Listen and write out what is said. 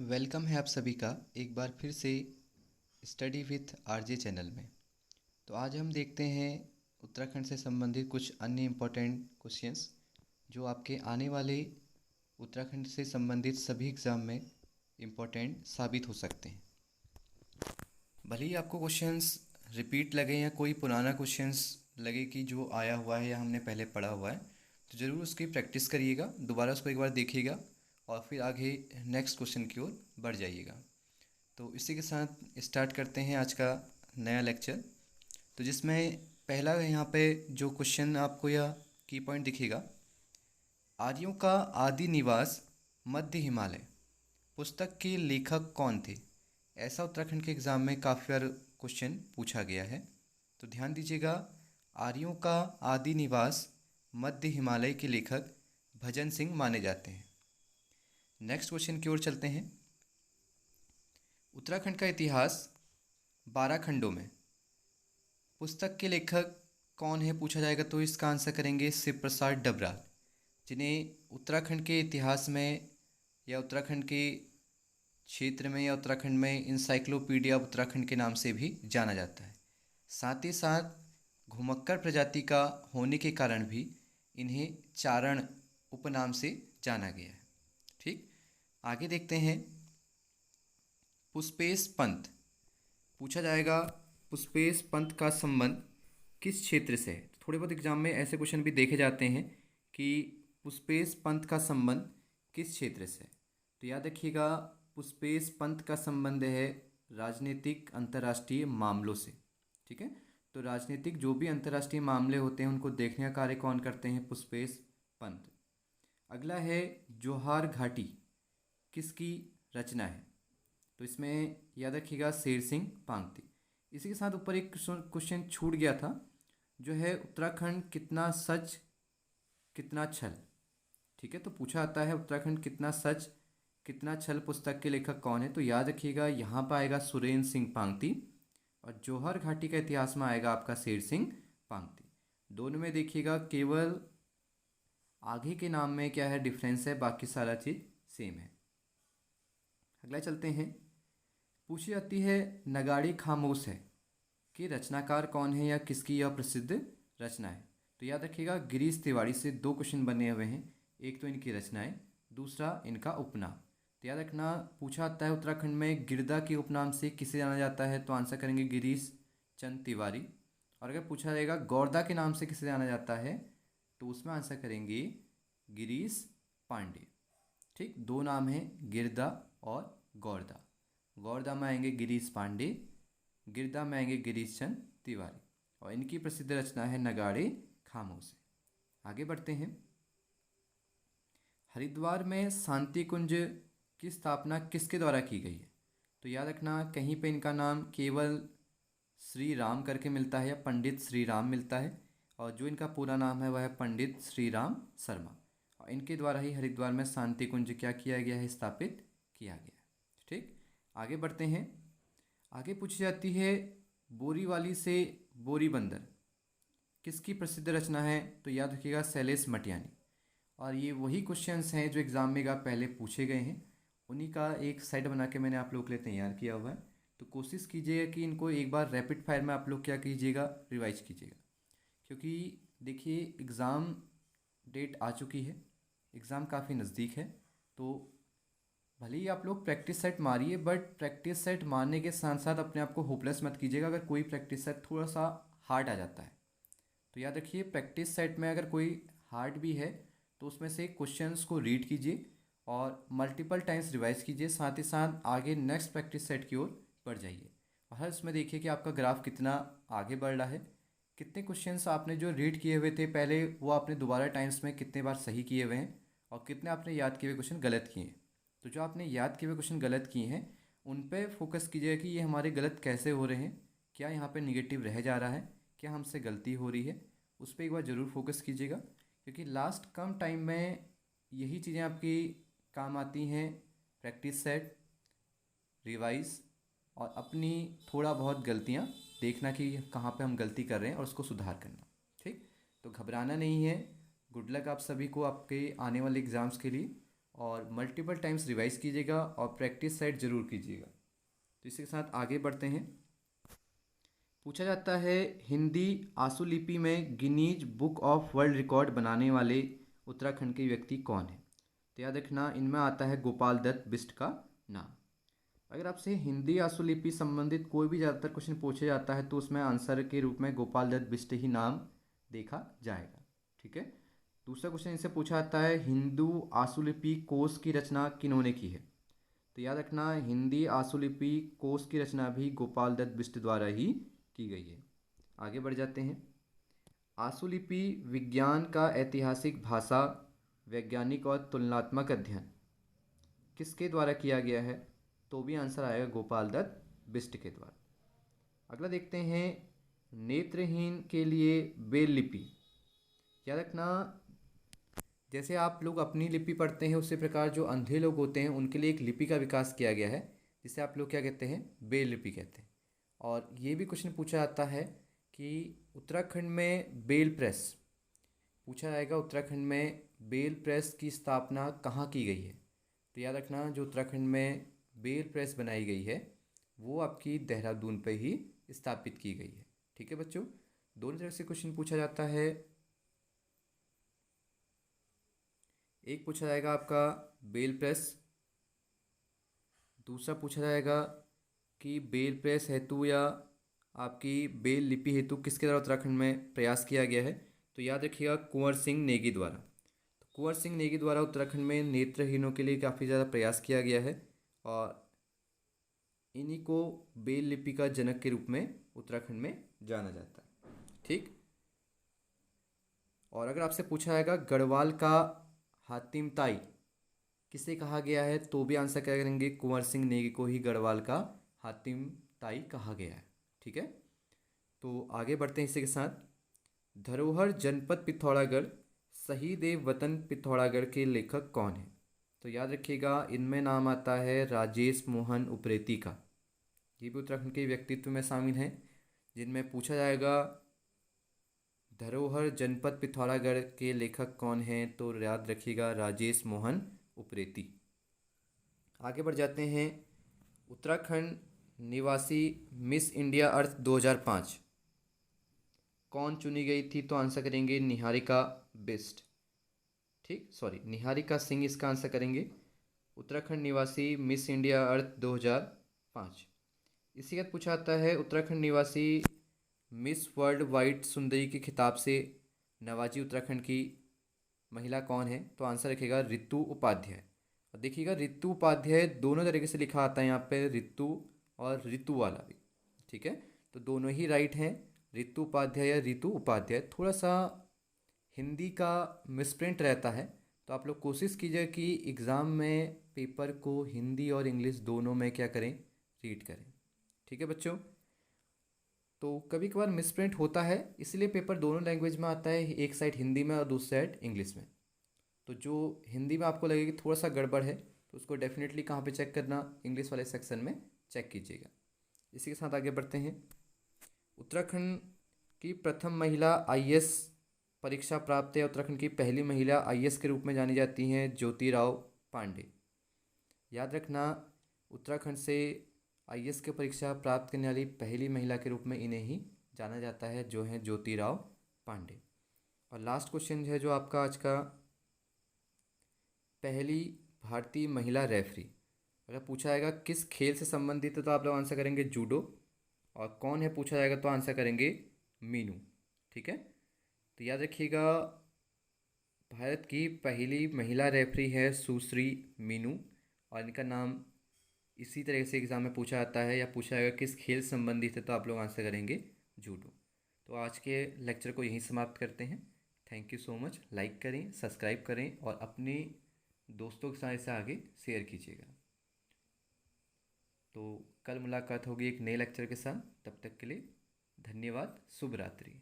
Welcome है आप सभी का एक बार फिर से स्टडी विथ आरजे चैनल में। तो आज हम देखते हैं उत्तराखंड से संबंधित कुछ अन्य इम्पोर्टेंट क्वेश्चंस जो आपके आने वाले उत्तराखंड से संबंधित सभी एग्ज़ाम में इम्पोर्टेंट साबित हो सकते हैं। भले ही आपको क्वेश्चंस रिपीट लगे या कोई पुराना क्वेश्चंस लगे कि जो आया हुआ है या हमने पहले पढ़ा हुआ है, तो ज़रूर उसकी प्रैक्टिस करिएगा, दोबारा उसको एक बार देखिएगा और फिर आगे नेक्स्ट क्वेश्चन की ओर बढ़ जाइएगा। तो इसी के साथ स्टार्ट करते हैं आज का नया लेक्चर। तो जिसमें पहला यहाँ पे जो क्वेश्चन आपको यह की पॉइंट दिखेगा, आर्यों का आदि निवास मध्य हिमालय पुस्तक के लेखक कौन थे। ऐसा उत्तराखंड के एग्ज़ाम में काफ़ी बार क्वेश्चन पूछा गया है, तो ध्यान दीजिएगा। आर्यों का आदि निवास मध्य हिमालय के लेखक भजन सिंह माने जाते हैं। नेक्स्ट क्वेश्चन की ओर चलते हैं। उत्तराखंड का इतिहास 12 खंडों में पुस्तक के लेखक कौन है पूछा जाएगा, तो इसका आंसर करेंगे शिव प्रसाद डबराल, जिन्हें उत्तराखंड के इतिहास में या उत्तराखंड के क्षेत्र में या उत्तराखंड में इंसाइक्लोपीडिया उत्तराखंड के नाम से भी जाना जाता है। साथ ही साथ घुमक्कर प्रजाति का होने के कारण भी इन्हें चारण उपनाम से जाना गया है। ठीक, आगे देखते हैं। पुष्पेश पंत पूछा जाएगा, पुष्पेश पंत का संबंध किस क्षेत्र से है। थोड़े बहुत एग्जाम में ऐसे क्वेश्चन भी देखे जाते हैं कि पुष्पेश पंत का संबंध किस क्षेत्र से है। तो याद रखिएगा, पुष्पेश पंत का संबंध है राजनीतिक अंतर्राष्ट्रीय मामलों से। ठीक है, तो राजनीतिक जो भी अंतर्राष्ट्रीय मामले होते हैं उनको देखने का कार्य कौन करते हैं, पुष्पेश पंत। अगला है जोहार घाटी किसकी रचना है, तो इसमें याद रखिएगा शेर सिंह पांगती। इसी के साथ ऊपर एक क्वेश्चन छूट गया था, जो है उत्तराखंड कितना सच कितना छल। ठीक है, तो पूछा आता है उत्तराखंड कितना सच कितना छल पुस्तक के लेखक कौन है, तो याद रखिएगा यहाँ पर आएगा सुरेंद्र सिंह पांगती और जौहर घाटी का इतिहास में आएगा आपका शेर सिंह पांगती। दोनों में देखिएगा केवल आगे के नाम में क्या है डिफरेंस है, बाकी सारा चीज़ सेम है। अगला चलते हैं। पूछी जाती है नगाड़ी खामोश है कि रचनाकार कौन है या किसकी यह प्रसिद्ध रचना है, तो याद रखिएगा गिरीश तिवारी से दो क्वेश्चन बने हुए हैं, एक तो इनकी रचनाएं, दूसरा इनका उपनाम। तो याद रखना, पूछा आता है उत्तराखंड में गिरदा के उपनाम से किसे जाना जाता है, तो आंसर करेंगे गिरीश चंद तिवारी। और अगर पूछा जाएगा गौरदा के नाम से किसे जाना जाता है, तो उसमें आंसर करेंगे गिरीश पांडे। ठीक, दो नाम हैं गिरदा और गौरदा। गौरदा में आएंगे गिरीश पांडे, गिरदा में आएंगे गिरीश चंद तिवारी, और इनकी प्रसिद्ध रचना है नगाड़े खामोश। आगे बढ़ते हैं। हरिद्वार में शांति कुंज की स्थापना किसके द्वारा की गई है, तो याद रखना कहीं पे इनका नाम केवल श्री राम करके मिलता है या पंडित श्री राम मिलता है, और जो इनका पूरा नाम है वह है पंडित श्री राम शर्मा, और इनके द्वारा ही हरिद्वार में शांति कुंज क्या किया गया है, स्थापित किया गया है। ठीक, आगे बढ़ते हैं। आगे पूछी जाती है बोरीवाली से बोरी बंदर किसकी प्रसिद्ध रचना है, तो याद रखिएगा शैलेश मटियानी। और ये वही क्वेश्चंस हैं जो एग्ज़ाम में पहले पूछे गए हैं, उन्हीं का एक सेट बना के मैंने आप लोग के लिए तैयार किया हुआ है। तो कोशिश कीजिएगा कि इनको एक बार रैपिड फायर में आप लोग क्या कीजिएगा, रिवाइज कीजिएगा, क्योंकि देखिए एग्ज़ाम डेट आ चुकी है, एग्ज़ाम काफ़ी नज़दीक है। तो भले ही आप लोग प्रैक्टिस सेट मारिए, बट प्रैक्टिस सेट मारने के साथ साथ अपने आप को होपलेस मत कीजिएगा अगर कोई प्रैक्टिस सेट थोड़ा सा हार्ड आ जाता है। तो याद रखिए प्रैक्टिस सेट में अगर कोई हार्ड भी है तो उसमें से क्वेश्चंस को रीड कीजिए और मल्टीपल टाइम्स रिवाइज कीजिए, साथ ही साथ आगे नेक्स्ट प्रैक्टिस सेट की ओर बढ़ जाइए। और हर उसमें देखिए कि आपका ग्राफ कितना आगे बढ़ रहा है, कितने क्वेश्चंस आपने जो रीड किए हुए थे पहले वो आपने दोबारा टाइम्स में कितने बार सही किए हुए हैं, और कितने आपने याद किए हुए क्वेश्चन गलत किए हैं। तो जो आपने याद किए हुए क्वेश्चन गलत किए हैं उन पे फोकस कीजिएगा कि ये हमारे गलत कैसे हो रहे हैं, क्या यहाँ पे निगेटिव रह जा रहा है, क्या हमसे गलती हो रही है, उस पर एक बार ज़रूर फोकस कीजिएगा, क्योंकि लास्ट कम टाइम में यही चीज़ें आपकी काम आती हैं। प्रैक्टिस सेट, रिवाइज, और अपनी थोड़ा बहुत गलतियाँ देखना कि कहाँ पे हम गलती कर रहे हैं और उसको सुधार करना। ठीक, तो घबराना नहीं है। गुड लक आप सभी को आपके आने वाले एग्ज़ाम्स के लिए। और मल्टीपल टाइम्स रिवाइज कीजिएगा और प्रैक्टिस सेट ज़रूर कीजिएगा। तो इसी के साथ आगे बढ़ते हैं। पूछा जाता है हिंदी आशुलिपि में Guinness book of world record बनाने वाले उत्तराखंड के व्यक्ति कौन है। तो याद रखना इनमें आता है गोपाल दत्त बिष्ट का नाम। अगर आपसे हिंदी आशुलिपि संबंधित कोई भी ज़्यादातर क्वेश्चन पूछा जाता है तो उसमें आंसर के रूप में गोपाल दत्त बिष्ट ही नाम देखा जाएगा। ठीक है। दूसरा क्वेश्चन इनसे पूछा जाता है हिंदू आशुलिपि कोश की रचना किन्होंने की है। तो याद रखना हिंदी आशुलिपि कोश की रचना भी गोपाल दत्त बिष्ट द्वारा ही की गई है। आगे बढ़ जाते हैं। आशुलिपि विज्ञान का ऐतिहासिक भाषा वैज्ञानिक और तुलनात्मक अध्ययन किसके द्वारा किया गया है। तो भी आंसर आएगा गोपाल दत्त बिष्ट के द्वारा। अगला देखते हैं नेत्रहीन के लिए ब्रेल लिपि। याद रखना जैसे आप लोग अपनी लिपि पढ़ते हैं उसी प्रकार जो अंधे लोग होते हैं उनके लिए एक लिपि का विकास किया गया है जिसे आप लोग क्या कहते हैं, ब्रेल लिपि कहते हैं। और ये भी क्वेश्चन पूछा जाता है कि उत्तराखंड में ब्रेल प्रेस पूछा जाएगा, उत्तराखंड में ब्रेल प्रेस की स्थापना कहाँ की गई है। तो याद रखना जो उत्तराखंड में ब्रेल प्रेस बनाई गई है वो आपकी देहरादून पे ही स्थापित की गई है। ठीक है बच्चों, दोनों तरह से क्वेश्चन पूछा जाता है। एक पूछा जाएगा आपका ब्रेल प्रेस, दूसरा पूछा जाएगा कि ब्रेल प्रेस हेतु या आपकी ब्रेल लिपि हेतु किसके द्वारा उत्तराखंड में प्रयास किया गया है। तो याद रखिएगा कुंवर सिंह नेगी द्वारा। तो कुंवर सिंह नेगी द्वारा उत्तराखंड में नेत्रहीनों के लिए काफ़ी ज़्यादा प्रयास किया गया है और इन्हीं को ब्रेल लिपि का जनक के रूप में उत्तराखंड में जाना जाता है। ठीक। और अगर आपसे पूछा जाएगा गढ़वाल का हातिम ताई किसे कहा गया है तो भी आंसर क्या करेंगे, कुंवर सिंह नेगी को ही गढ़वाल का हातिम ताई कहा गया है। ठीक है। तो आगे बढ़ते हैं इसी के साथ। धरोहर जनपद पिथौरागढ़ शहीद ए वतन पिथौरागढ़ के लेखक कौन है। तो याद रखिएगा इनमें नाम आता है राजेश मोहन उप्रेती का। ये भी उत्तराखंड के व्यक्तित्व में शामिल हैं जिनमें पूछा जाएगा धरोहर जनपद पिथौरागढ़ के लेखक कौन हैं तो याद रखिएगा राजेश मोहन उप्रेती। आगे बढ़ जाते हैं। उत्तराखंड निवासी मिस इंडिया अर्थ 2005 कौन चुनी गई थी। तो आंसर करेंगे निहारिका बिष्ट। ठीक, सॉरी निहारिका सिंह इसका आंसर करेंगे। उत्तराखंड निवासी मिस इंडिया अर्थ 2005। इसी के बाद पूछा जाता है उत्तराखंड निवासी मिस वर्ल्ड वाइड सुंदरी के खिताब से नवाजी उत्तराखंड की महिला कौन है। तो आंसर रखेगा ऋतु उपाध्याय। और देखिएगा ऋतु उपाध्याय दोनों तरीके से लिखा आता है यहाँ पे, ऋतु और ऋतु वाला भी। ठीक है, तो दोनों ही राइट हैं, ऋतु उपाध्याय या ऋतु उपाध्याय। थोड़ा सा हिंदी का मिसप्रिंट रहता है तो आप लोग कोशिश कीजिए कि एग्ज़ाम में पेपर को हिंदी और इंग्लिश दोनों में क्या करें, रीड करें। ठीक है बच्चों, तो कभी कभार मिसप्रिंट होता है इसलिए पेपर दोनों लैंग्वेज में आता है, एक साइड हिंदी में और दूसरी साइड इंग्लिश में। तो जो हिंदी में आपको लगे कि थोड़ा सा गड़बड़ है तो उसको डेफिनेटली कहाँ पे चेक करना, इंग्लिश वाले सेक्शन में चेक कीजिएगा। इसी के साथ आगे बढ़ते हैं। उत्तराखंड की प्रथम महिला आईएएस परीक्षा प्राप्त है। उत्तराखंड की पहली महिला आईएएस के रूप में जानी जाती हैं ज्योतिराव पांडे। याद रखना उत्तराखंड से आईएएस की परीक्षा प्राप्त करने वाली पहली महिला के रूप में इन्हें ही जाना जाता है जो है ज्योतिराव पांडे। और लास्ट क्वेश्चन है जो आपका आज का, पहली भारतीय महिला रेफरी अगर पूछा जाएगा किस खेल से संबंधित है तो आप लोग आंसर करेंगे जूडो। और कौन है पूछा जाएगा तो आंसर करेंगे मीनू। ठीक है, तो याद रखिएगा भारत की पहली महिला रेफरी है सुश्री मीनू और इनका नाम इसी तरह से एग्ज़ाम में पूछा जाता है या पूछा जाएगा किस खेल संबंधित है तो आप लोग आंसर करेंगे जूडो। तो आज के लेक्चर को यहीं समाप्त करते हैं। Thank you so much. Like करें, सब्सक्राइब करें और अपने दोस्तों के साथ इसे आगे शेयर कीजिएगा। तो कल मुलाकात होगी एक नए लेक्चर के साथ, तब तक के लिए धन्यवाद। शुभ रात्रि।